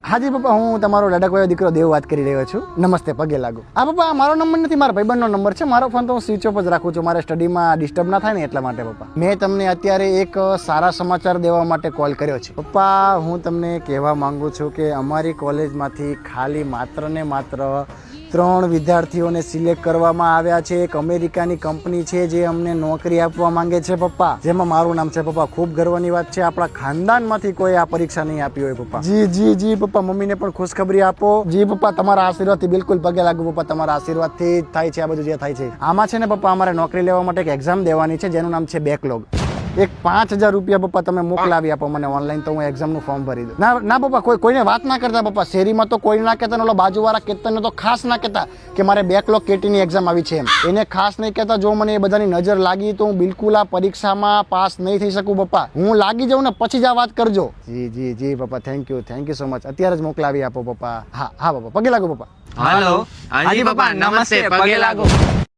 હાજી પપ્પા, હું તમારો લડકવાયો દીકરો દેવ વાત કરી રહ્યો છું. નમસ્તે, પગે લાગુ. હા પપ્પા, મારો નંબર નથી, મારા ભાઈબંધનો નંબર છે. મારો ફોન તો હું સ્વિચ ઓફ જ રાખું છું, મારે સ્ટડીમાં ડિસ્ટર્બ ના થાય ને એટલા માટે પપ્પા. મેં તમને અત્યારે એક સારા સમાચાર દેવા માટે કોલ કર્યો છે પપ્પા. હું તમને કહેવા માંગુ છું કે અમારી કોલેજમાંથી ખાલી માત્ર ને માત્ર 3 વિદ્યાર્થીઓને સિલેક્ટ કરવામાં આવ્યા છે. એક અમેરિકાની કંપની છે જે અમને નોકરી આપવા માંગે છે પપ્પા, જેમાં મારું નામ છે પપ્પા. ખૂબ ગર્વની વાત છે, આપણા ખાનદાનમાંથી કોઈ આ પરીક્ષા નહીં આપી હોય પપ્પા. જી જી જી પપ્પા, મમ્મીને પણ ખુશખબરી આપો. જી પપ્પા, તમારા આશીર્વાદથી બિલકુલ પગે લાગુ પપ્પા. તમારા આશીર્વાદથી જ થાય છે આ બધું જે થાય છે. આમાં છે ને પપ્પા, અમારે નોકરી લેવા માટે એક એક્ઝામ દેવાની છે જેનું નામ છે બેકલોગ. એક 5000 રૂપિયા પપ્પા તમે મોકલાવી આપો મને ઓનલાઈન, તો હું એક્ઝામનું ફોર્મ ભરી દઉં. ના પપ્પા, કોઈને વાત ના કરતા પપ્પા. શેરીમાં તો કોઈ ના કહેતા, ઓલો બાજુવાળા કહેતા તો ખાસ ના કહેતા કે મારે બેકલોગ કેટીની એક્ઝામ આવી છે એમ. એને ખાસ નહીં કહેતા. જો મને એ બધાની નજર લાગી તો હું બિલકુલ આ પરીક્ષામાં પાસ નહીં થઈ શકું પપ્પા. હું લાગી જાઉં ને પછી જ આ વાત કરજો. જી જી જી પપ્પા, થેન્ક યુ સો મચ. અત્યારે જ મોકલાવી આપો પપ્પા. હા પપ્પા, પગે લાગો પપ્પા. હાલો. હાજી પપ્પા, નમસ્તે, પગે લાગો.